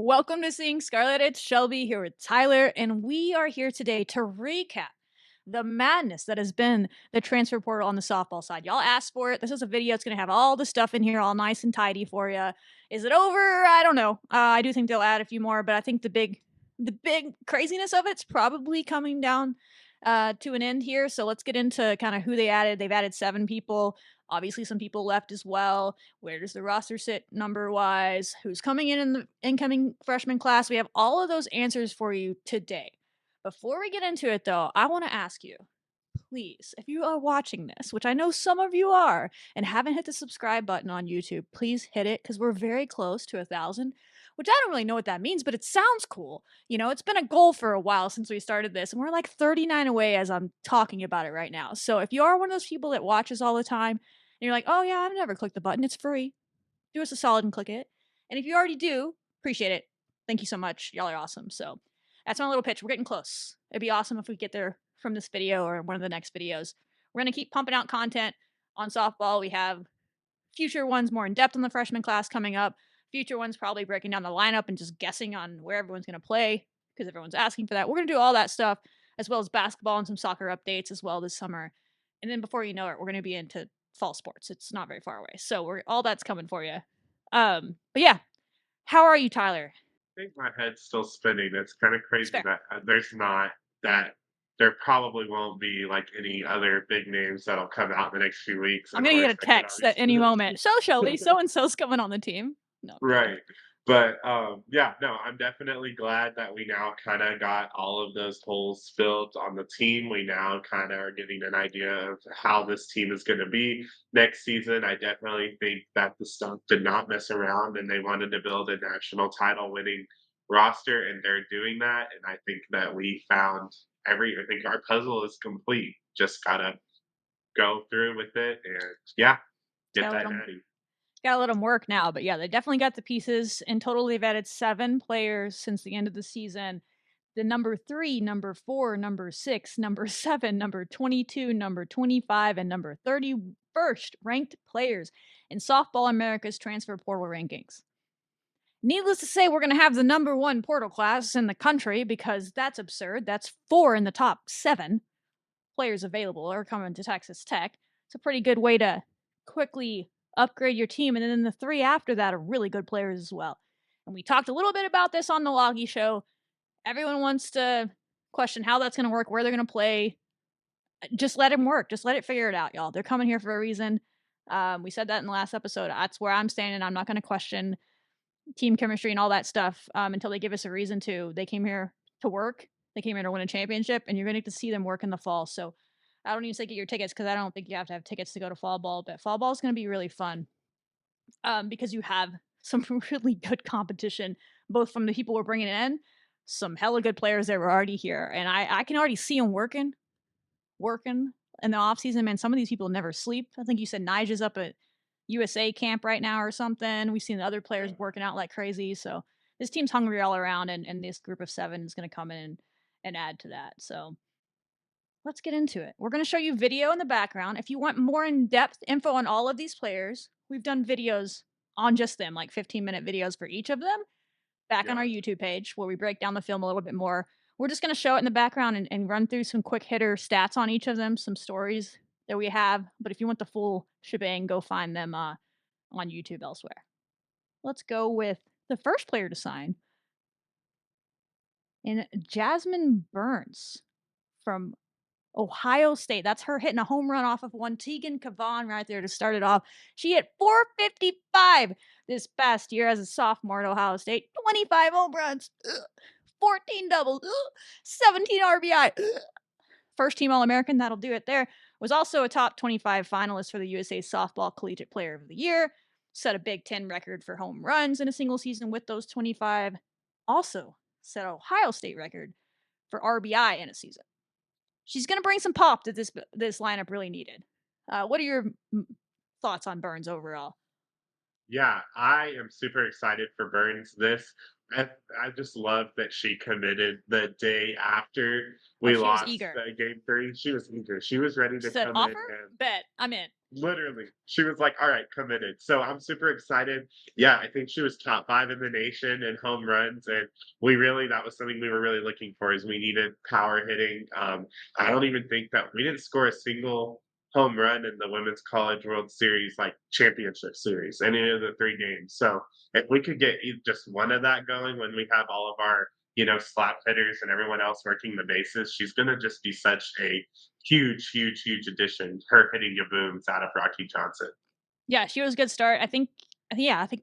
Welcome to Seeing Scarlet. It's Shelby here with Tyler, and we are here today to recap the madness that has been the transfer portal on the softball side. Y'all asked for it. This is a video. It's going to have all the stuff in here, all nice and tidy for you. Is it over? I don't know. I do think they'll add a few more, but I think the big craziness of it's probably coming down to an end here. So let's get into kind of who they added. They've added 7 people. Obviously, some people left as well. Where does the roster sit number-wise? Who's coming in the incoming freshman class? We have all of those answers for you today. Before we get into it, though, I want to ask you, please, if you are watching this, which I know some of you are, and haven't hit the subscribe button on YouTube, please hit it, because we're very close to 1,000, which I don't really know what that means, but it sounds cool. You know, it's been a goal for a while since we started this, and we're like 39 away as I'm talking about it right now. So if you are one of those people that watches all the time, and you're like, oh yeah, I've never clicked the button, it's free, do us a solid and click it. And if you already do, appreciate it. Thank you so much. Y'all are awesome. So that's my little pitch. We're getting close. It'd be awesome if we get there from this video or one of the next videos. We're going to keep pumping out content on softball. We have future ones more in depth on the freshman class coming up. Future ones probably breaking down the lineup and just guessing on where everyone's going to play because everyone's asking for that. We're going to do all that stuff as well as basketball and some soccer updates as well this summer. And then before you know it, we're going to be into fall sports. It's not very far away. So all that's coming for you. But yeah, how are you, Tyler? I think my head's still spinning. It's kind of crazy that there probably won't be like any other big names that'll come out in the next few weeks. I'm Of gonna get course, a I could text at any moment. So Shelby, so and so's coming on the team. No, right. But yeah, no, I'm definitely glad that we now kind of got all of those holes filled on the team. We now kind of are getting an idea of how this team is going to be next season. I definitely think that the Stunk did not mess around and they wanted to build a national title winning roster, and they're doing that. And I think that we found I think our puzzle is complete. Just gotta go through with it and yeah, get that natty. Gotta let them work now, but yeah, they definitely got the pieces. In total, they've added 7 players since the end of the season. The number 3, number 4, number 6, number 7, number 22, number 25, and number 31st ranked players in Softball America's transfer portal rankings. Needless to say, we're going to have the number 1 portal class in the country because that's absurd. That's 4 in the top 7 players available are coming to Texas Tech. It's a pretty good way to quickly upgrade your team. And then the 3 after that are really good players as well. And we talked a little bit about this on the Loggy Show. Everyone wants to question how that's going to work, where they're going to play. Just let them work. Just let it figure it out, y'all. They're coming here for a reason. We said that in the last episode. That's where I'm standing. I'm not going to question team chemistry and all that stuff until they give us a reason to. They came here to work. They came here to win a championship, and you're going to get to see them work in the fall. So I don't even say get your tickets because I don't think you have to have tickets to go to fall ball, but fall ball is going to be really fun because you have some really good competition, both from the people we're bringing in, some hella good players that were already here, and I can already see them working in the off season. Man, some of these people never sleep. I think you said Nigel's up at USA camp right now or something. We've seen the other players working out like crazy. So this team's hungry all around, and this group of 7 is going to come in and add to that. So let's get into it. We're going to show you video in the background. If you want more in-depth info on all of these players, we've done videos on just them, like 15-minute videos for each of them back on our YouTube page where we break down the film a little bit more. We're just going to show it in the background and run through some quick hitter stats on each of them, some stories that we have. But if you want the full shebang, go find them on YouTube elsewhere. Let's go with the first player to sign in Jasmine Burns from Ohio State. That's her hitting a home run off of one. Tegan Kavan right there to start it off. She hit .455 this past year as a sophomore at Ohio State. 25 home runs, 14 doubles, 17 RBI. First team All-American, that'll do it there. Was also a top 25 finalist for the USA Softball Collegiate Player of the Year. Set a Big Ten record for home runs in a single season with those 25. Also set an Ohio State record for RBI in a season. She's going to bring some pop that this lineup really needed. What are your thoughts on Burns overall? Yeah, I am super excited for Burns. This I I just love that she committed the day after Oh, we she was lost, eager. game 3. She was eager. She was ready She to said, come in "Offer? and Bet. I'm in." literally, she was like, "Alright, committed." So I'm super excited. Yeah, I think she was top 5 in the nation in home runs, and we really that was something we were really looking for is we needed power hitting. I don't even think that we didn't score a single home run in the Women's College World Series, like, championship series, any of the 3 games. So if we could get just one of that going when we have all of our, slap hitters and everyone else working the bases, she's gonna just be such a huge, huge, huge addition, her hitting your booms out of Rocky Johnson. Yeah, she was a good start. I think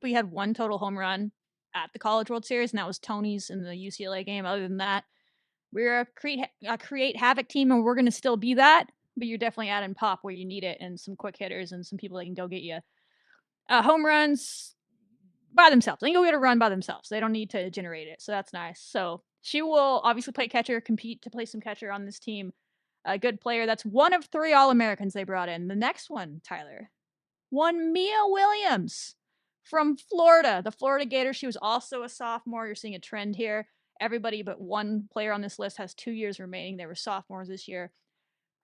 we had one total home run at the College World Series, and that was Tony's in the UCLA game. Other than that, we're a create havoc team, and we're going to still be that. But you're definitely adding pop where you need it, and some quick hitters, and some people that can go get you home runs by themselves. They can go get a run by themselves. They don't need to generate it, so that's nice. So she will obviously play catcher, compete to play some catcher on this team. A good player. That's one of 3 All Americans they brought in. The next one, Tyler, one Mia Williams from Florida, the Florida Gators. She was also a sophomore. You're seeing a trend here. Everybody but one player on this list has 2 years remaining. They were sophomores this year.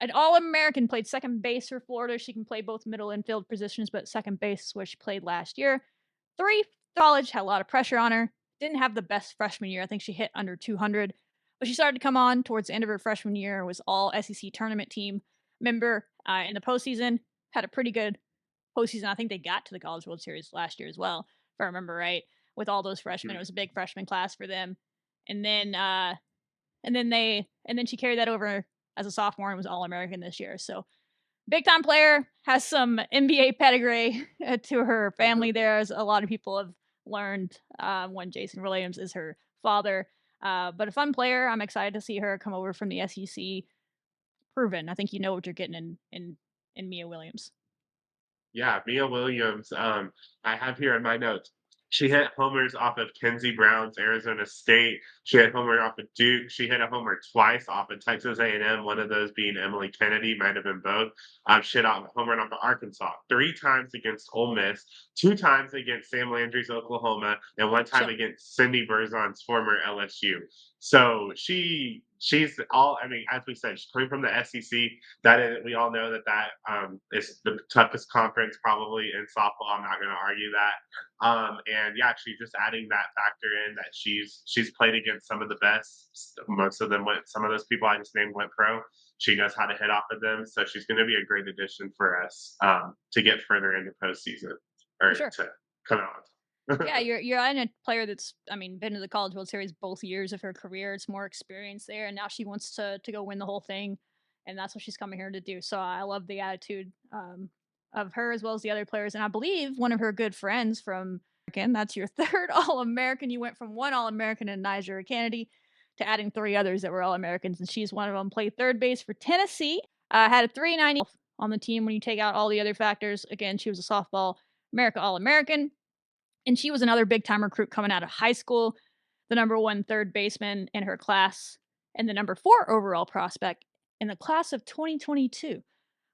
An All American, played second base for Florida. She can play both middle and field positions, but second base is where she played last year. 3 college, had a lot of pressure on her. Didn't have the best freshman year. I think she hit under 200, but she started to come on towards the end of her freshman year. Was all SEC tournament team member in the postseason. Had a pretty good postseason. I think they got to the College World Series last year as well, if I remember right. With all those freshmen, it Mm. was a big freshman class for them. And then, uh, and then she carried that over as a sophomore and was All American this year. So big time player, has some NBA pedigree to her family. There, as a lot of people have learned when Jason Williams is her father. But a fun player. I'm excited to see her come over from the SEC. Proven. I think you know what you're getting in Mia Williams. Yeah, Mia Williams, I have here in my notes. She hit homers off of Kenzie Brown's Arizona State. She hit homer off of Duke. She hit a homer twice off of Texas A&M. One of those being Emily Kennedy, might have been both. She hit off homer off of Arkansas 3 times against Ole Miss, 2 times against Sam Landry's Oklahoma, and one time Chill. against Cindy Berzon's former LSU. So she's all. I mean, as we said, she's coming from the SEC. That is, we all know that is the toughest conference probably in softball. I'm not going to argue that. And yeah, she's just adding that factor in that she's played against some of the best. Most of them went. Some of those people I just named went pro. She knows how to hit off of them, so she's going to be a great addition for us to get further into postseason For or sure. to come out. Yeah, you're in a player that's, I mean, been to the College World Series both years of her career. It's more experience there, and now she wants to go win the whole thing, and that's what she's coming here to do. So I love the attitude of her as well as the other players, and I believe one of her good friends from again, that's your third All American. You went from one All American in Niger Kennedy to adding 3 others that were All Americans, and she's one of them. Played third base for Tennessee. Had a 390 on the team when you take out all the other factors. Again, she was a softball America All American. And she was another big time recruit coming out of high school, the number 1 third baseman in her class, and the number 4 overall prospect in the class of 2022.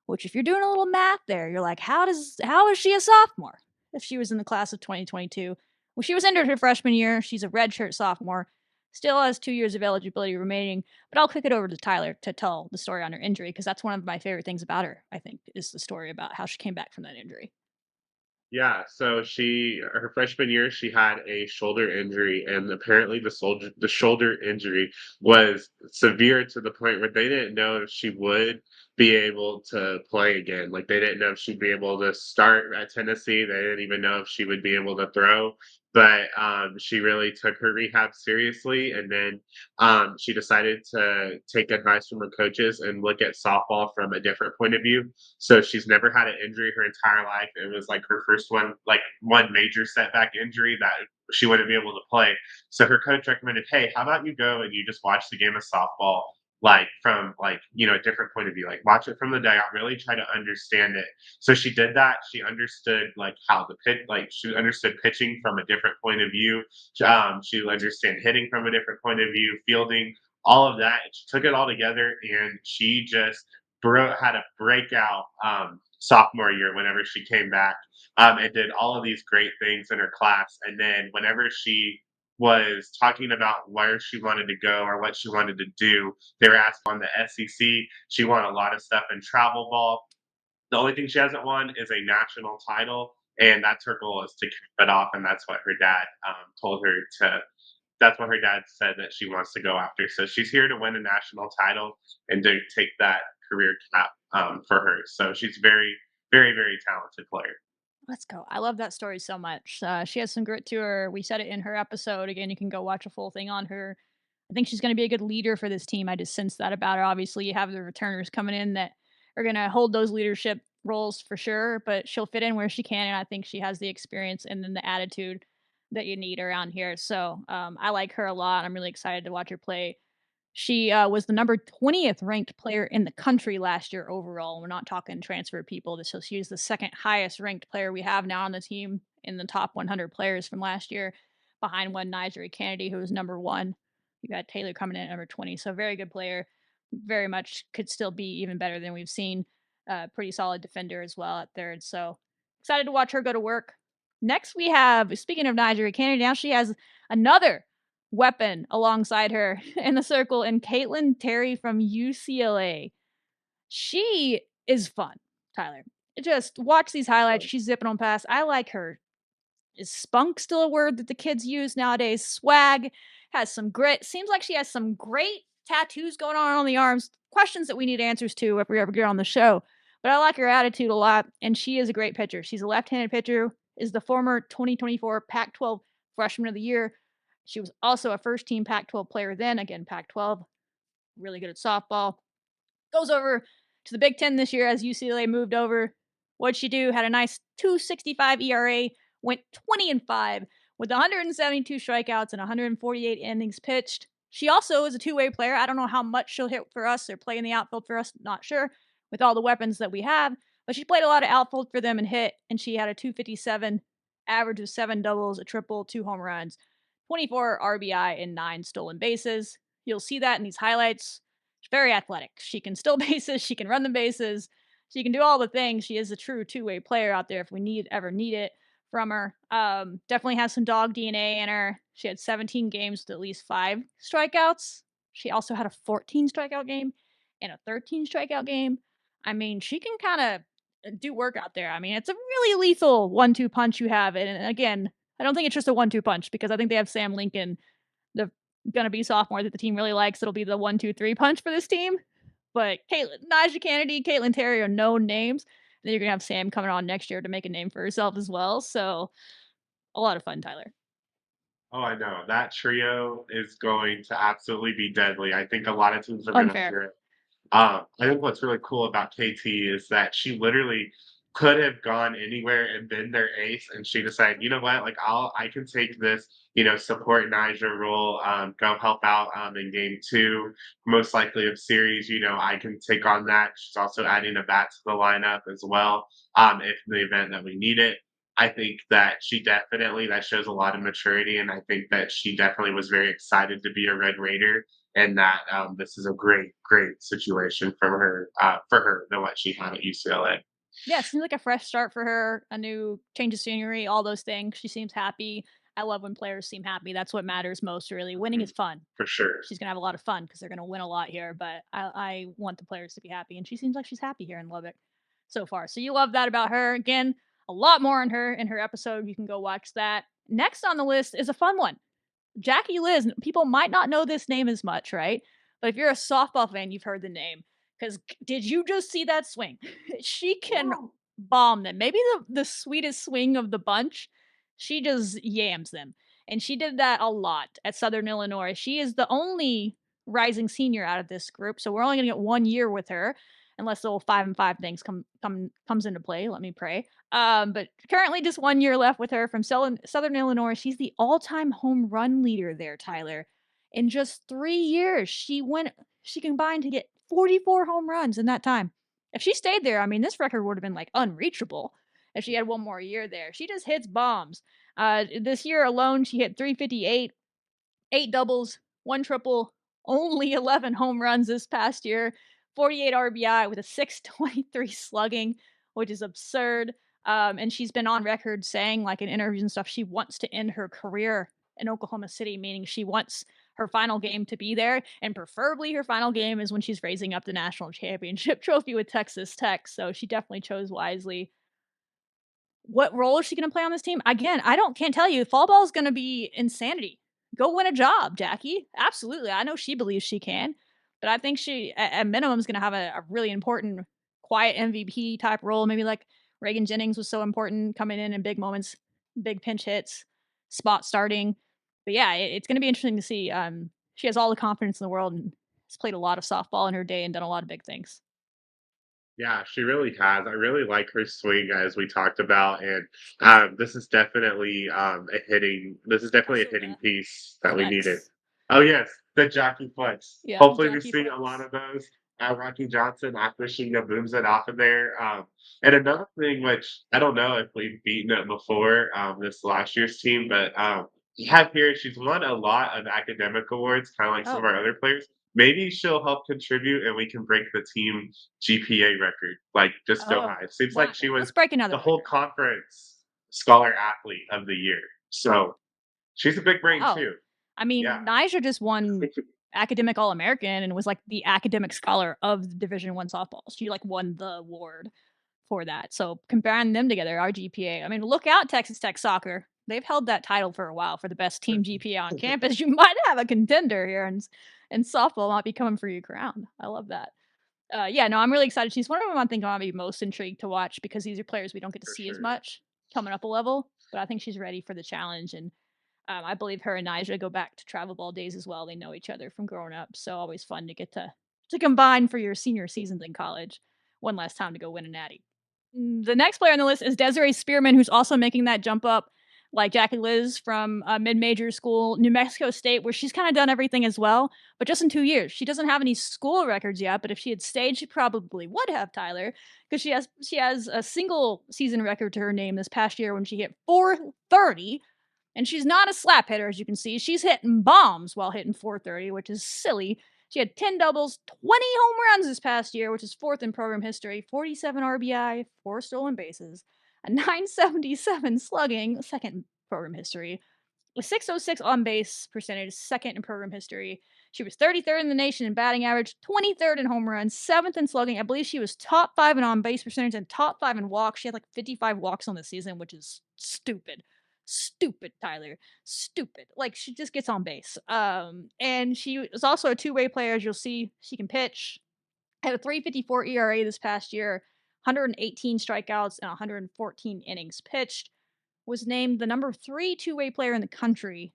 Which, if you're doing a little math there, you're like, how is she a sophomore if she was in the class of 2022? Well, she was injured her freshman year. She's a redshirt sophomore, still has 2 years of eligibility remaining. But I'll kick it over to Tyler to tell the story on her injury, because that's one of my favorite things about her. I think is the story about how she came back from that injury. Yeah, so her freshman year she had a shoulder injury, and apparently the shoulder injury was severe to the point where they didn't know if she would be able to play again. Like they didn't know if she'd be able to start at Tennessee. They didn't even know if she would be able to throw. But she really took her rehab seriously, and then she decided to take advice from her coaches and look at softball from a different point of view. So she's never had an injury her entire life. It was like her first one, like one major setback injury that she wouldn't be able to play. So her coach recommended, hey, how about you go and you just watch the game of softball like from like a different point of view, like watch it from the dugout, really try to understand it. So she did that. She understood like how the pitch, like she understood pitching from a different point of view. She understood hitting from a different point of view, fielding, all of that. She took it all together, and she just had a breakout sophomore year whenever she came back, and did all of these great things in her class. And then whenever she was talking about where she wanted to go or what she wanted to do. They were asked on the SEC. She won a lot of stuff in travel ball. The only thing she hasn't won is a national title, and that's her goal is to cap it off. And that's what her dad told her to. That's what her dad said that she wants to go after. So she's here to win a national title and to take that career cap for her. So she's very, very, very talented player. Let's go. I love that story so much. She has some grit to her. We said it in her episode. Again, you can go watch a full thing on her. I think she's going to be a good leader for this team. I just sense that about her. Obviously, you have the returners coming in that are going to hold those leadership roles for sure, but she'll fit in where she can. And I think she has the experience and then the attitude that you need around here. So I like her a lot. I'm really excited to watch her play. She was the number 20th ranked player in the country last year overall. We're not talking transfer people. So she is the second highest ranked player we have now on the team in the top 100 players from last year, behind one Nigeria Kennedy, who was number one. You got Taylor coming in at number 20. So very good player. Very much could still be even better than we've seen. Pretty solid defender as well at third. So excited to watch her go to work. Next, we have, speaking of Nigeria Kennedy, now she has another weapon alongside her in the circle, and Caitlin Terry from UCLA. She is fun, Tyler. Just watch these highlights. She's zipping on past. I like her. Is spunk still a word that the kids use nowadays? Swag, has some grit. Seems like she has some great tattoos going on the arms. Questions that we need answers to if we ever get on the show. But I like her attitude a lot, and she is a great pitcher. She's a left-handed pitcher, is the former 2024 Pac-12 Freshman of the Year. She was also a first-team Pac-12 player then. Again, Pac-12, really good at softball. Goes over to the Big Ten this year as UCLA moved over. What'd she do? Had a nice 2.65 ERA, went 20-5 with 172 strikeouts and 148 innings pitched. She also is a two-way player. I don't know how much she'll hit for us or play in the outfield for us, not sure, with all the weapons that we have. But she played a lot of outfield for them and hit, and she had a 257 average of 7 doubles, a triple, 2 home runs, 24 RBI, and 9 stolen bases. You'll see that in these highlights. She's very athletic. She can steal bases. She can run the bases. She can do all the things. She is a true two-way player out there if we ever need it from her. Definitely has some dog DNA in her. She had 17 games with at least 5 strikeouts. She also had a 14 strikeout game and a 13 strikeout game. I mean, she can kind of do work out there. I mean, it's a really lethal 1-2 punch you have. And again, I don't think it's just a 1-2 punch because I think they have Sam Lincoln, the gonna be sophomore that the team really likes. It'll be the 1-2-3 punch for this team. But Najee Kennedy, Caitlin Terry are known names. Then you're gonna have Sam coming on next year to make a name for herself as well. So a lot of fun, Tyler. Oh, I know. That trio is going to absolutely be deadly. I think a lot of teams are going to Unfair. fear it. I think what's really cool about KT is that she literally could have gone anywhere and been their ace, and she decided, you know what, like I can take this, support Niger role, go help out in game 2, most likely of series. I can take on that. She's also adding a bat to the lineup as well, if in the event that we need it. I think that she definitely that shows a lot of maturity, and I think that she definitely was very excited to be a Red Raider, and that this is a great, great situation for her than what she had at UCLA. Yeah, it seems like a fresh start for her, a new change of scenery, all those things. She seems happy. I love when players seem happy. That's what matters most, really. Winning is Mhm. fun. For sure. She's gonna have a lot of fun because they're gonna win a lot here. But I want the players to be happy, and she seems like she's happy here in Lubbock so far. So you love that about her. Again, a lot more on her in her episode. You can go watch that. Next on the list is a fun one. Jackie Liz. People might not know this name as much, right? But if you're a softball fan, you've heard the name. Because did you just see that swing? She can Wow. bomb them. Maybe the sweetest swing of the bunch. She just yams them. And she did that a lot at Southern Illinois. She is the only rising senior out of this group. So we're only gonna get 1 year with her, unless the whole 5-5 things comes into play. Let me pray. But currently just 1 year left with her from Southern Illinois. She's the all-time home run leader there, Tyler. In just 3 years, she combined to get 44 home runs in that time. If she stayed there, I mean, this record would have been like unreachable if she had one more year there. She just hits bombs. This year alone, she hit 358, 8 doubles, 1 triple, only 11 home runs this past year, 48 RBI with a 623 slugging, which is absurd. And she's been on record saying, like in interviews and stuff, she wants to end her career in Oklahoma City, meaning she wants her final game to be there, and preferably her final game is when she's raising up the national championship trophy with Texas Tech. So she definitely chose wisely. What role is she going to play on this team? Again, can't tell you. Fall ball is going to be insanity. Go win a job, Jackie. Absolutely. I know she believes she can, but I think she, at minimum, is going to have a really important, quiet MVP type role. Maybe like Reagan Jennings was so important, coming in big moments, big pinch hits, spot starting. But yeah, it's going to be interesting to see. She has all the confidence in the world and has played a lot of softball in her day and done a lot of big things. Yeah, she really has. I really like her swing as we talked about, and this is definitely a Also hitting the piece that we needed. flex. Oh yes, the jockey flex. Yeah, Hopefully we Jackie see a lot flex. of those. Rocky Johnson after she booms it off of there. And another thing, which I don't know if we've beaten it before, this last year's team, but you have here she's won a lot of academic awards, kind of like some of Oh, our other players. Maybe she'll help contribute and we can break the team GPA record, like, just go oh, high. It seems why? like she Let's was break another the whole record. conference scholar athlete of the year. So she's a big brain Wow. too. I Yeah. mean, Nyjah just won academic All-American and was like the academic scholar of the Division One softball. She like won the award for that. So comparing them together, our GPA. I mean, look out, Texas Tech soccer. They've held that title for a while for the best team GPA on campus. You might have a contender here, and softball might be coming for your crown. I love that. Yeah, no, I'm really excited. She's one of them I think I'll be most intrigued to watch because these are players we don't get to For see as sure. much coming up a level. But I think she's ready for the challenge, and I believe her and Nyjah go back to travel ball days as well. They know each other from growing up, so always fun to get to combine for your senior seasons in college. One last time to go win a natty. The next player on the list is Desiree Spearman, who's also making that jump up, like Jackie Liz from mid-major school, New Mexico State, where she's kind of done everything as well, but just in 2 years. She doesn't have any school records yet, but if she had stayed, she probably would have, Tyler, because she has a single season record to her name this past year when she hit 430. And she's not a slap hitter, as you can see. She's hitting bombs while hitting 430, which is silly. She had 10 doubles, 20 home runs this past year, which is fourth in program history, 47 RBI, 4 stolen bases, a 977 slugging, second in program history, a 606 on base percentage, second in program history. She was 33rd in the nation in batting average, 23rd in home runs, 7th in slugging. I believe she was top 5 in on base percentage and top 5 in walks. She had like 55 walks on the season, which is stupid. Stupid, Tyler. Stupid. Like, she just gets on base. And she is also a two-way player, as you'll see. She can pitch. Had a 3.54 ERA this past year, 118 strikeouts and 114 innings pitched. Was named the number 3 two-way player in the country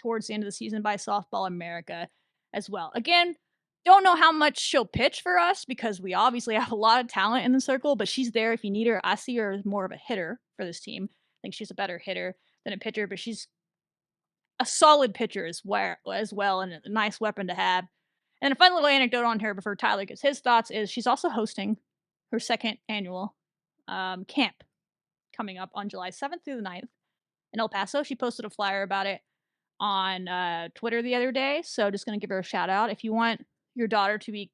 towards the end of the season by Softball America as well. Again, don't know how much she'll pitch for us because we obviously have a lot of talent in the circle, but she's there if you need her. I see her as more of a hitter for this team. I think she's a better hitter than a pitcher, but she's a solid pitcher as well and a nice weapon to have. And a fun little anecdote on her before Tyler gets his thoughts is she's also hosting her second annual camp coming up on July 7th through the 9th in El Paso. She posted a flyer about it on Twitter the other day. So just going to give her a shout out. If you want your daughter to be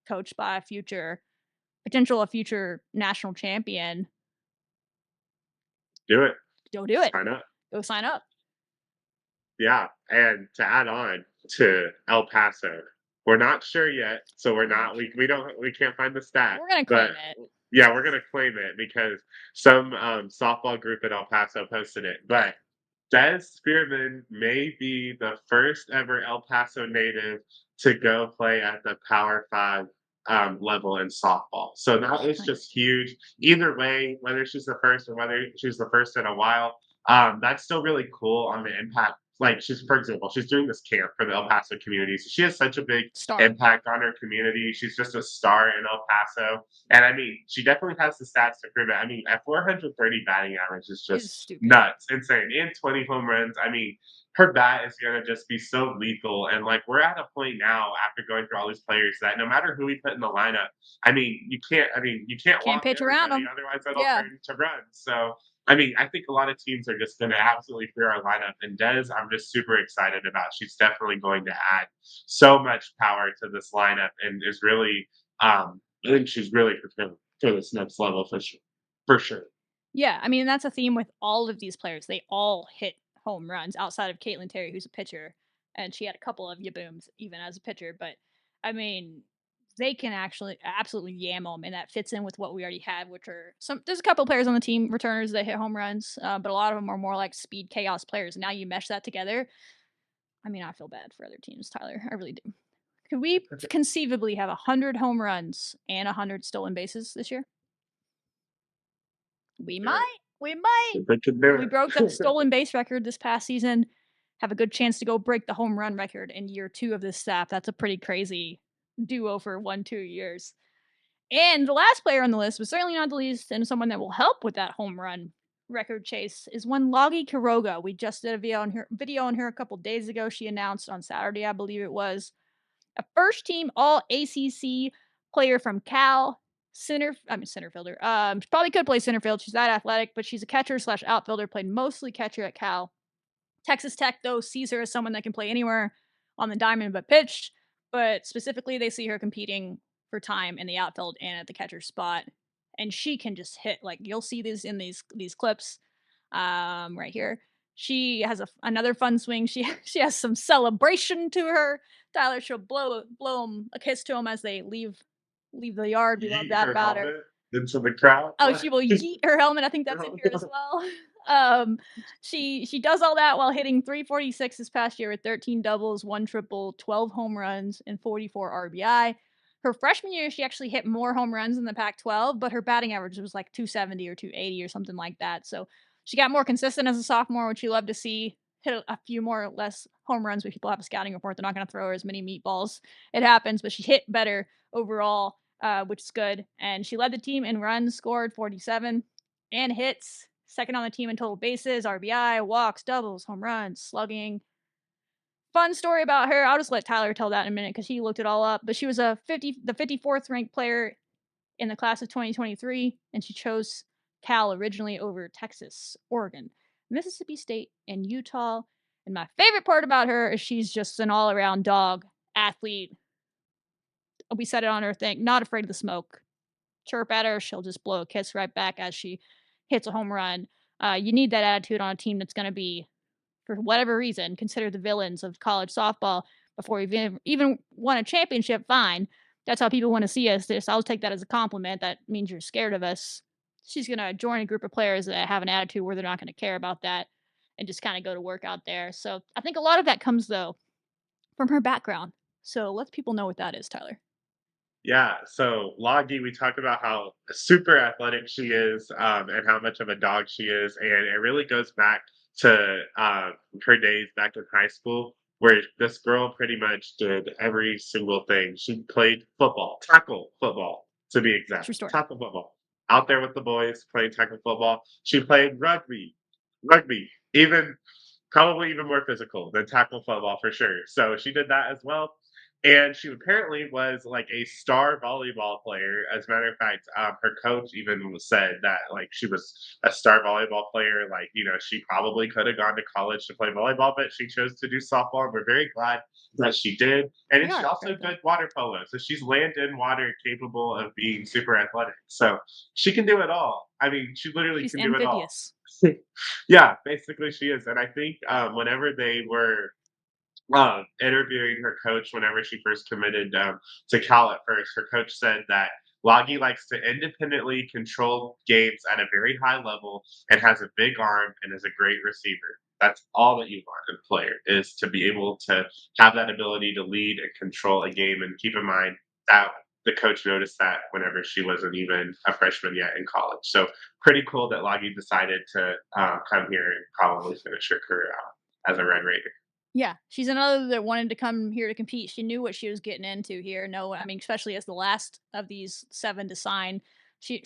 coached by a future national champion, Do it. go do it. Sign up. Go sign up. Yeah, and to add on to El Paso, we're not sure yet, so we're We're not not we sure. don't we can't find the stat, We're going to but claim it. yeah, we're gonna claim it because some softball group in El Paso posted it. But Des Spearman may be the first ever El Paso native to go play at the Power Five level in softball. So that is just Nice. huge. Either way, whether she's the first or whether she's the first in a while, that's still really cool on the impact. Like she's, for example, she's doing this camp for the El Paso community. So she has such a big Star. impact on her community. She's just a star in El Paso. And I mean, she definitely has the stats to prove it. I mean, at 430 batting average is Is just stupid. nuts, insane. And 20 home runs. I mean, her bat is going to just be so lethal. And like, we're at a point now after going through all these players that no matter who we put in the lineup, you can't Can't walk pitch around everybody. them. Otherwise, that'll Yeah. turn to runs. So, I mean, I think a lot of teams are just going to absolutely fear our lineup. And Des, I'm just super excited about. She's definitely going to add so much power to this lineup and is really, I think she's really prepared for this next level for sure. For sure. Yeah, I mean, that's a theme with all of these players. They all hit home runs outside of Caitlin Terry, who's a pitcher, and she had a couple of yabooms even as a pitcher. But I mean, they can actually absolutely yam them, and that fits in with what we already have, which are some. There's a couple players on the team, returners that hit home runs, but a lot of them are more like speed chaos players. Now you mesh that together. I mean, I feel bad for other teams, Tyler. I really do. Could we conceivably have 100 home runs and 100 stolen bases this year? We Do it. might. We might. If they could do We it. broke the stolen base record this past season. Have a good chance to go break the home run record in year 2 of this staff. That's a pretty crazy duo for 1-2 years. And the last player on the list, but certainly not the least, and someone that will help with that home run record chase, is one Logie Quiroga. We just did a video on her a couple days ago. She announced on Saturday, I believe it was, a first team all ACC player from Cal. Center fielder. She probably could play center field. She's that athletic, but she's a catcher slash outfielder, played mostly catcher at Cal. Texas Tech, though, sees her as someone that can play anywhere on the diamond but pitch. But specifically, they see her competing for time in the outfield and at the catcher spot. And she can just hit. Like, you'll see these in these clips right here. She has another fun swing. She has some celebration to her. Tyler, she'll blow a kiss to him as they leave the yard. We love Yeet that her about her. helmet into the crowd. Oh, she will yeet her helmet. I think that's in here as well. She does all that while hitting 346 this past year with 13 doubles, 1 triple, 12 home runs, and 44 RBI. Her freshman year, she actually hit more home runs in the Pac-12, but her batting average was like 270 or 280 or something like that. So she got more consistent as a sophomore, which you love to see. Hit a few more or less home runs, but people have a scouting report. They're not going to throw her as many meatballs. It happens, but she hit better overall, which is good. And she led the team in runs, scored 47, and hits. Second on the team in total bases, RBI, walks, doubles, home runs, slugging. Fun story about her. I'll just let Tyler tell that in a minute because he looked it all up. But she was the 54th ranked player in the class of 2023, and she chose Cal originally over Texas, Oregon, Mississippi State, and Utah. And my favorite part about her is she's just an all around dog, athlete. We said it on her thing, not afraid of the smoke. Chirp at her, she'll just blow a kiss right back as she hits a home run. You need that attitude on a team that's going to be, for whatever reason, considered the villains of college softball before you even won a championship. Fine. That's how people want to see us. I'll take that as a compliment. That means you're scared of us. She's going to join a group of players that have an attitude where they're not going to care about that and just kind of go to work out there. So I think a lot of that comes, though, from her background. So let people know what that is, Tyler. Yeah, so Logie, we talk about how super athletic she is, and how much of a dog she is, and it really goes back to her days back in high school, where this girl pretty much did every single thing. She played football, tackle football to be True exact, story. tackle football, out there with the boys playing tackle football. She played rugby, even probably even more physical than tackle football for sure. So she did that as well. And she apparently was like a star volleyball player. As a matter of fact, her coach even said that like she was a star volleyball player. Like, you know, she probably could have gone to college to play volleyball, but she chose to do softball. And we're very glad that she did. And We then she's are also very glad. good water polo. So she's land in water capable of being super athletic. So she can do it all. I mean, she literally She's can do it all. amphibious. Yeah, basically she is. And I think whenever they were interviewing her coach whenever she first committed to Cal at first, her coach said that Logie likes to independently control games at a very high level and has a big arm and is a great receiver. That's all that you want in a player is to be able to have that ability to lead and control a game. And keep in mind that the coach noticed that whenever she wasn't even a freshman yet in college. So pretty cool that Logie decided to come here and probably finish her career out as a Red Raider. Yeah, she's another that wanted to come here to compete. She knew what she was getting into here. No, I mean, especially as the last of these 7 to sign, she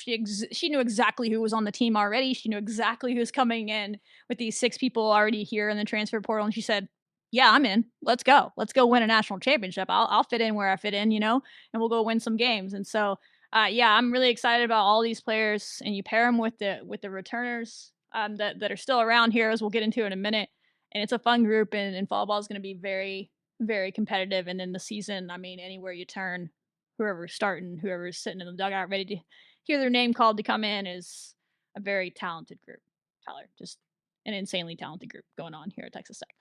knew exactly who was on the team already. She knew exactly who was coming in with these 6 people already here in the transfer portal, and she said, "Yeah, I'm in. Let's go. Let's go win a national championship. I'll fit in where I fit in, and we'll go win some games." And so, yeah, I'm really excited about all these players, and you pair them with the returners that are still around here, as we'll get into in a minute, and it's a fun group, and fall ball is going to be very, very competitive. And then the season, I mean, anywhere you turn, whoever's starting, whoever's sitting in the dugout ready to hear their name called to come in is a very talented group. Tyler, just an insanely talented group going on here at Texas Tech.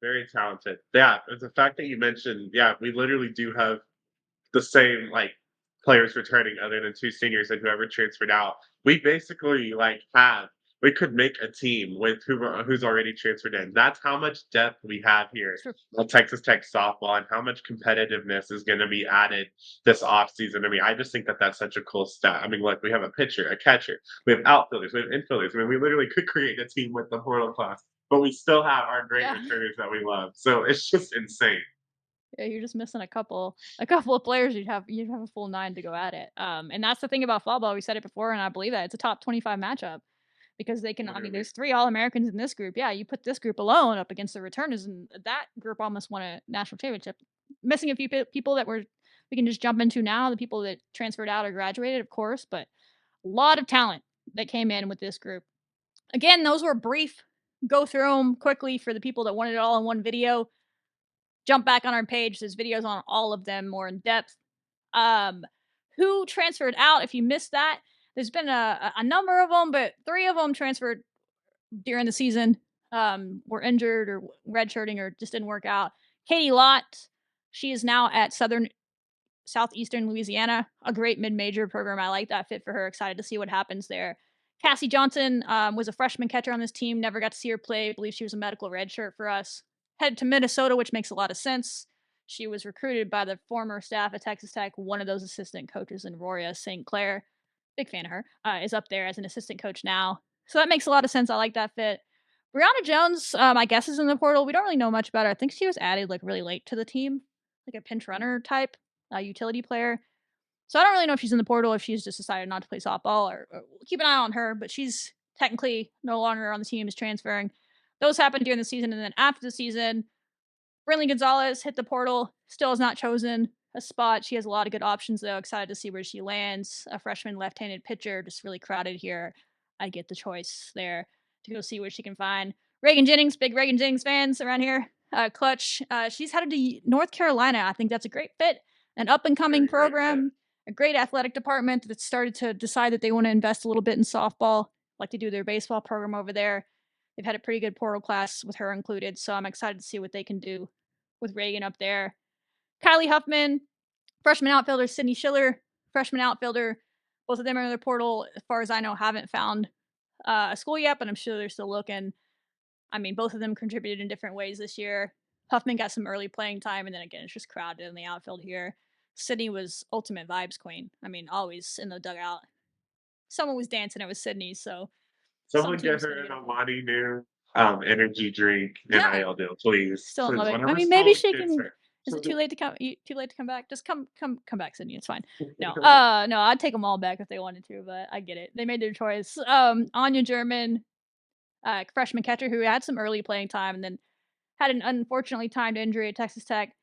Very talented. Yeah, the fact that you mentioned, yeah, we literally do have the same like players returning other than two seniors and whoever transferred out. We basically like have we could make a team with who's already transferred in. That's how much depth we have here True. at Texas Tech softball and how much competitiveness is going to be added this offseason. I mean, I just think that that's such a cool stat. I mean, look, we have a pitcher, a catcher, we have outfielders, we have infielders. I mean, we literally could create a team with the portal class, but we still have our great Yeah. returners that we love. So it's just insane. Yeah, you're just missing a couple of players. You'd have a full 9 to go at it. And that's the thing about fall ball. We said it before, and I believe that it's a top 25 matchup because they can. I mean, Literally. there's 3 All Americans in this group. Yeah, you put this group alone up against the returners, and that group almost won a national championship. Missing a few people that we can just jump into now. The people that transferred out or graduated, of course, but a lot of talent that came in with this group. Again, those were brief. Go through them quickly for the people that wanted it all in one video. Jump back on our page. There's videos on all of them more in depth. Um, who transferred out? If you missed that, there's been a number of them, but 3 of them transferred during the season. Were injured or redshirting or just didn't work out. Katie Lott, she is now at Southeastern Louisiana, a great mid-major program. I like that fit for her. Excited to see what happens there. Cassie Johnson was a freshman catcher on this team. Never got to see her play. I believe she was a medical redshirt for us. Headed to Minnesota, which makes a lot of sense. She was recruited by the former staff at Texas Tech. One of those assistant coaches in Roria St. Clair, big fan of her, is up there as an assistant coach now. So that makes a lot of sense. I like that fit. Brianna Jones, I guess, is in the portal. We don't really know much about her. I think she was added like really late to the team, like a pinch runner type utility player. So I don't really know if she's in the portal, if she's just decided not to play softball, or keep an eye on her. But she's technically no longer on the team, is transferring. Those happened during the season, and then after the season, Brinley Gonzalez hit the portal. Still has not chosen a spot. She has a lot of good options, though. Excited to see where she lands. A freshman left-handed pitcher, just really crowded here. I get the choice there to go see what she can find. Reagan Jennings, big Reagan Jennings fans around here. Clutch. She's headed to North Carolina. I think that's a great fit. An up-and-coming Very great fit. program, a great athletic department that started to decide that they want to invest a little bit in softball, like they do their baseball program over there. They've had a pretty good portal class with her included, so I'm excited to see what they can do with Reagan up there. Kylie Huffman, freshman outfielder. Sydney Schiller, freshman outfielder. Both of them are in the portal. As far as I know, haven't found a school yet, but I'm sure they're still looking. I mean, both of them contributed in different ways this year. Huffman got some early playing time, and then again, it's just crowded in the outfield here. Sydney was ultimate vibes queen. I mean, always in the dugout. Someone was dancing, it was Sydney, so some Someone get team's gonna her an get involved. Alani new energy drink Yeah, NIL deal, please. still in Please, love it. I whatever mean, maybe school she gets can. her. Is it too late to come? Too late to come back? Just come back, Sydney. It's fine. No, I'd take them all back if they wanted to, but I get it. They made their choice. Anya German, freshman catcher who had some early playing time and then had an unfortunately timed injury at Texas Tech.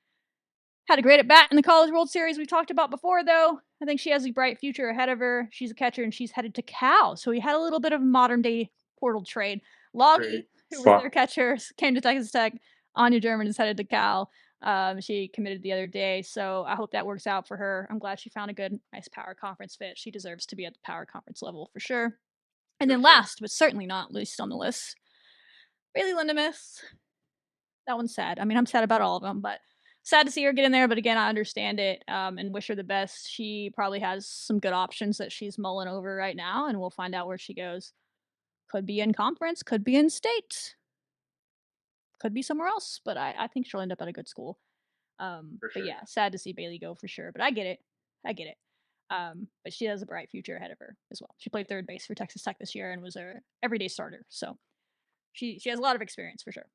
Had a great at bat in the College World Series we've talked about before, though. I think she has a bright future ahead of her. She's a catcher and she's headed to Cal. So we had a little bit of modern day portal trade. Great Loggy, who was their spot. catcher, came to Texas Tech. Anya German is headed to Cal. She committed the other day, so I hope that works out for her. I'm glad she found a good, nice power conference fit. She deserves to be at the power conference level for sure. And For then sure. last, but certainly not least on the list, Bailey Lindemus. That one's sad. I mean, I'm sad about all of them, but sad to see her get in there. But again, I understand it and wish her the best. She probably has some good options that she's mulling over right now, and we'll find out where she goes. Could be in conference, could be in state, could be somewhere else, but I think she'll end up at a good school. For But sure. yeah, sad to see Bailey go for sure. But I get it. I get it. But she has a bright future ahead of her as well. She played third base for Texas Tech this year and was a everyday starter. So she has a lot of experience for sure.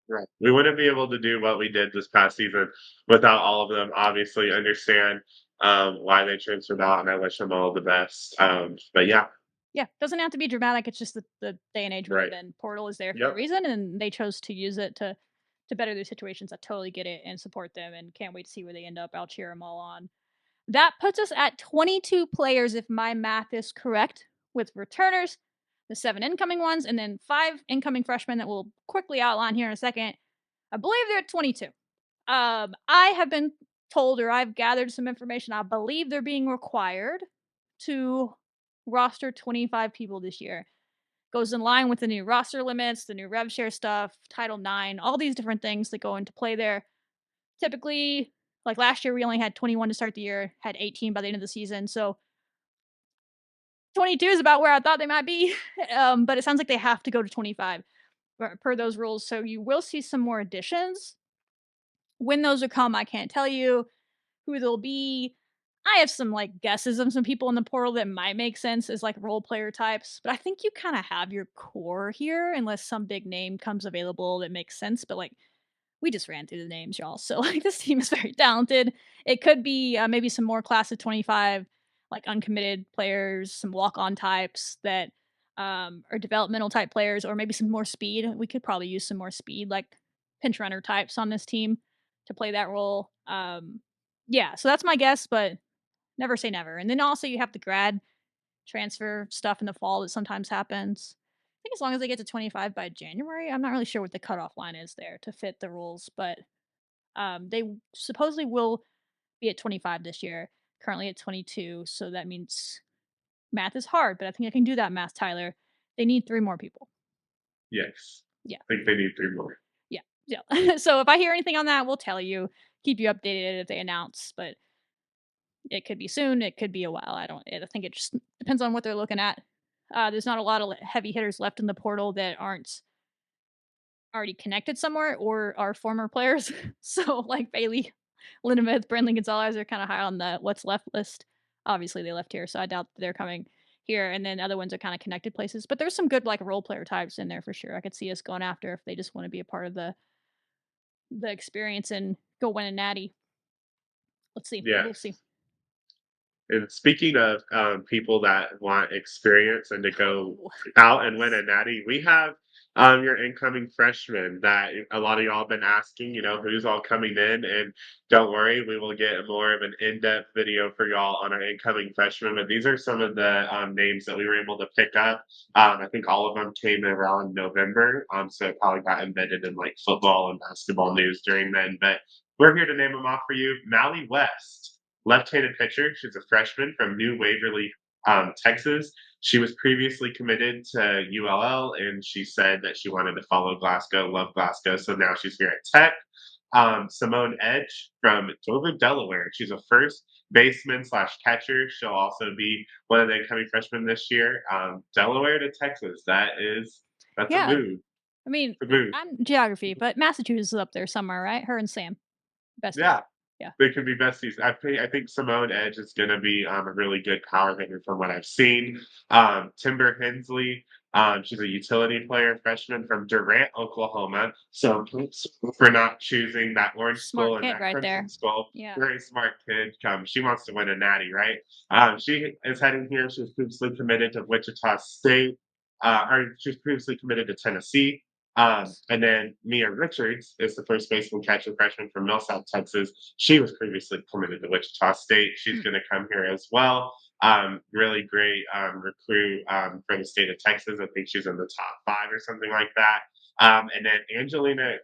Right. We wouldn't be able to do what we did this past season without all of them. Obviously, understand why they transferred out, and I wish them all the best. But yeah, Yeah, doesn't have to be dramatic. It's just the day and age we live right. in. Portal is there for a Yep. reason, and they chose to use it to better their situations. I totally get it and support them, and can't wait to see where they end up. I'll cheer them all on. That puts us at 22 players, if my math is correct, with returners, the 7 incoming ones, and then 5 incoming freshmen that we'll quickly outline here in a second. I believe they're at 22. I have been told, or I've gathered some information. I believe they're being required to roster 25 people this year. goes in line with the new roster limits, the new rev share stuff, Title IX, all these different things that go into play there. Typically, like last year, we only had 21 to start the year, had 18 by the end of the season. So 22 is about where I thought they might be, but it sounds like they have to go to 25 per those rules. So you will see some more additions. When those will come, I can't tell you who they'll be. I have some like guesses of some people in the portal that might make sense as like role player types, but I think you kind of have your core here unless some big name comes available that makes sense. But like we just ran through the names, y'all. So like this team is very talented. It could be maybe some more class of 25, like uncommitted players, some walk on types that are developmental type players, or maybe some more speed. We could probably use some more speed, like pinch runner types on this team to play that role. Yeah, so that's my guess, but never say never. And then also you have the grad transfer stuff in the fall that sometimes happens. I think as long as they get to 25 by January, I'm not really sure what the cutoff line is there to fit the rules, but they supposedly will be at 25 this year, currently at 22. So that means math is hard, but I think I can do that math, Tyler. They need 3 more people. Yes. Yeah. I think they need 3 more. Yeah. Yeah. So if I hear anything on that, we'll tell you, keep you updated if they announce, but it could be soon, it could be a while. I think it just depends on what they're looking at. There's not a lot of heavy hitters left in the portal that aren't already connected somewhere or are former players. So like Bailey, Lindenmith, Brandley Gonzalez are kind of high on the what's left list. Obviously they left here, so I doubt they're coming here. And then other ones are kind of connected places. But there's some good like role player types in there for sure. I could see us going after if they just want to be a part of the experience and go win a natty. Let's see. We'll see. Yes. And speaking of, people that want experience and to go Oh, out and win yes. a natty, we have, your incoming freshmen that a lot of y'all have been asking, who's all coming in, and don't worry, we will get more of an in-depth video for y'all on our incoming freshmen, but these are some of the, names that we were able to pick up. I think all of them came around November, so it probably got embedded in, like, football and basketball news during then, but we're here to name them off for you. Mally West. Left-handed pitcher. She's a freshman from New Waverly, Texas. She was previously committed to ULL, and she said that she wanted to follow Glasgow, love Glasgow, so now she's here at Tech. Simone Edge from Dover, Delaware. She's a first baseman slash catcher. She'll also be one of the incoming freshmen this year. Delaware to Texas. That's a Yeah. move. I mean, A move. I'm geography, but Massachusetts is up there somewhere, right? Her and Sam, besties. Yeah. Yeah. They could be besties. I think Simone Edge is gonna be, a really good power hitter from what I've seen. Timber Hensley, she's a utility player, freshman from Durant, Oklahoma. So for not choosing that orange Smart school and kid that right crimson there. school. Yeah. Very smart kid. She wants to win a natty, right? She is heading here. She was previously committed to Wichita State, or she was previously committed to Tennessee. And then Mia Richards is the first baseman catcher freshman from Millsouth, Texas. She was previously committed to Wichita State. She's Mm. going to come here as well. Really great recruit for the state of Texas. I think she's in the top 5 or something like that. And then Angelina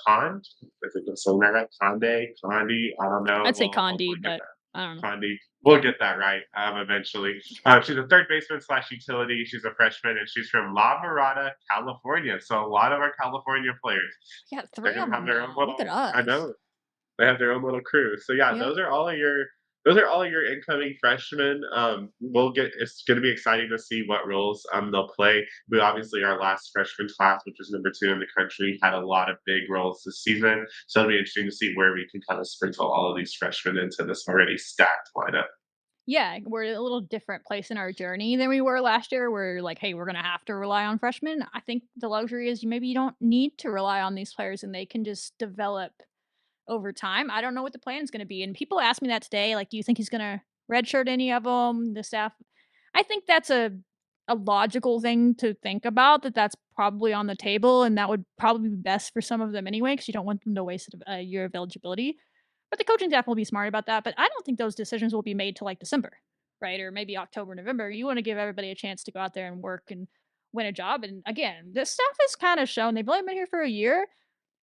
Cond, I think I'm saying that right. Condi, I don't know. I'd say We'll Condi, get but I don't know. Condi. We'll Yeah. get that right eventually. She's a third baseman slash utility. She's a freshman, and she's from La Mirada, California. So a lot of our California players, Yeah, they're 3 gonna of have them their own now. Look at little. I us. know they have their own little crew. So yeah, Yeah. those are all your incoming freshmen. It's gonna be exciting to see what roles they'll play. We obviously our last freshman class, which was number 2 in the country, had a lot of big roles this season. So it'll be interesting to see where we can kind of sprinkle all of these freshmen into this already stacked lineup. Yeah, we're in a little different place in our journey than we were last year. We're like, hey, we're gonna have to rely on freshmen. I think the luxury is maybe you don't need to rely on these players and they can just develop over time. I don't know what the plan is going to be. And people ask me that today, like, do you think he's going to redshirt any of them? The staff, I think that's a logical thing to think about. That's probably on the table, and that would probably be best for some of them anyway, because you don't want them to waste a year of eligibility. But the coaching staff will be smart about that. But I don't think those decisions will be made till like December, right, or maybe October, November. You want to give everybody a chance to go out there and work and win a job. And again, this staff has kind of shown they've only been here for a year,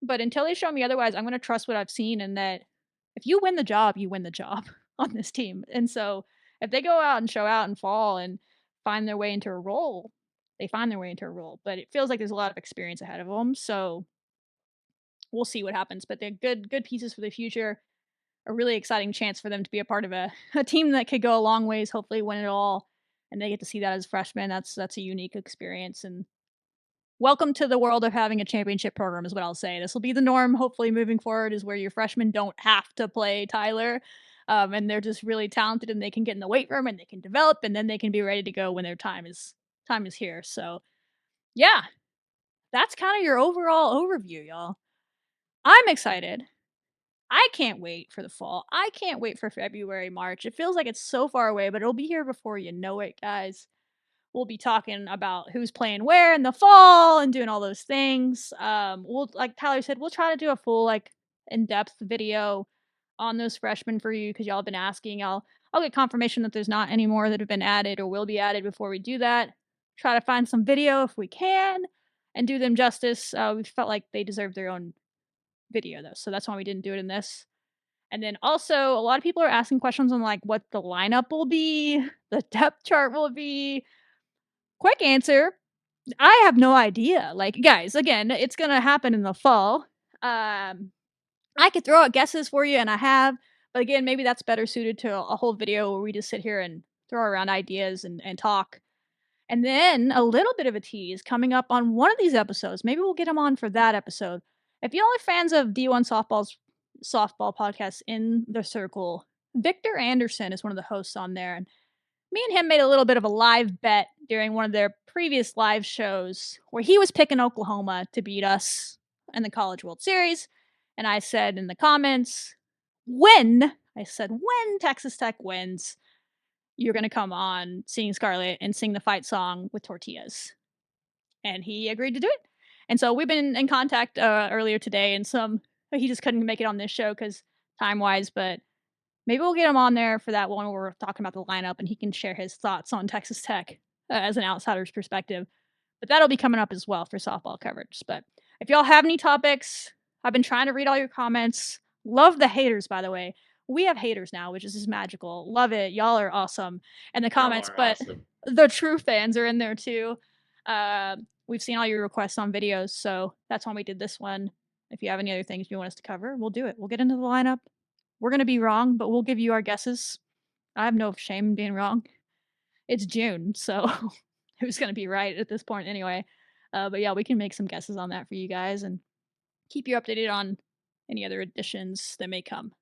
but until they show me otherwise, I'm gonna trust what I've seen and that if you win the job, you win the job on this team. And so if they go out and show out and fall and find their way into a role, they find their way into a role. But it feels like there's a lot of experience ahead of them, so we'll see what happens. But they're good pieces for the future. A really exciting chance for them to be a part of a team that could go a long ways, hopefully win it all. And they get to see that as freshmen. That's a unique experience. And welcome to the world of having a championship program is what I'll say. This will be the norm, hopefully, moving forward, is where your freshmen don't have to play Tyler. And they're just really talented and they can get in the weight room and they can develop and then they can be ready to go when their time is here. So yeah, that's kind of your overall overview, y'all. I'm excited. I can't wait for the fall. I can't wait for February, March. It feels like it's so far away, but it'll be here before you know it, guys. We'll be talking about who's playing where in the fall and doing all those things. We'll, like Tyler said, we'll try to do a full, like, in-depth video on those freshmen for you because y'all have been asking. I'll get confirmation that there's not any more that have been added or will be added before we do that. Try to find some video if we can and do them justice. We felt like they deserve their own video though, so that's why we didn't do it in this. And then also, a lot of people are asking questions on like what the lineup will be, the depth chart will be. Quick answer, I have no idea. Like, guys, again, it's gonna happen in the fall. I could throw out guesses for you, and I have, but again, maybe that's better suited to a whole video where we just sit here and throw around ideas and talk. And then a little bit of a tease coming up on one of these episodes. Maybe we'll get him on for that episode. If y'all are fans of D1 Softball's softball podcast In the Circle, Victor Anderson is one of the hosts on there. And me and him made a little bit of a live bet during one of their previous live shows where he was picking Oklahoma to beat us in the College World Series. And I said in the comments, when Texas Tech wins, you're going to come on Singing Scarlet and sing the fight song with tortillas. And he agreed to do it. And so we've been in contact earlier today, and he just couldn't make it on this show because time wise, but maybe we'll get him on there for that one where we're talking about the lineup and he can share his thoughts on Texas Tech as an outsider's perspective. But that'll be coming up as well for softball coverage. But if y'all have any topics, I've been trying to read all your comments. Love the haters, by the way. We have haters now, which is just magical. Love it. Y'all are awesome. And the Y'all comments, are but awesome. the true fans are in there too. We've seen all your requests on videos, so that's why we did this one. If you have any other things you want us to cover, we'll do it. We'll get into the lineup. We're going to be wrong, but we'll give you our guesses. I have no shame in being wrong. It's June, so who's going to be right at this point anyway? But yeah, we can make some guesses on that for you guys and keep you updated on any other additions that may come.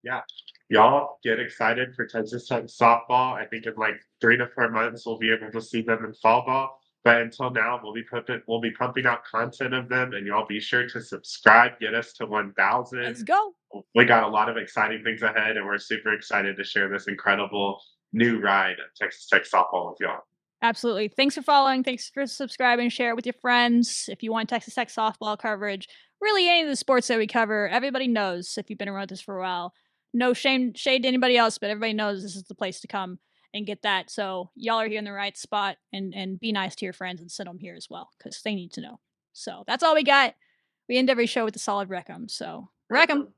Yeah. Y'all get excited for Texas Tech softball. I think in like 3 to 4 months we'll be able to see them in fall ball. But until now, we'll be pumping out content of them, and y'all be sure to subscribe. Get us to Let's 1,000. go. We got a lot of exciting things ahead, and we're super excited to share this incredible new ride at Texas Tech softball with y'all. Absolutely. Thanks for following. Thanks for subscribing. Share it with your friends. If you want Texas Tech softball coverage, really any of the sports that we cover, everybody knows if you've been around this for a while. No shade to anybody else, but everybody knows this is the place to come and get that. So y'all are here in the right spot, and be nice to your friends and send them here as well because they need to know. So that's all we got. We end every show with a solid Wreck 'em. So Wreck 'em.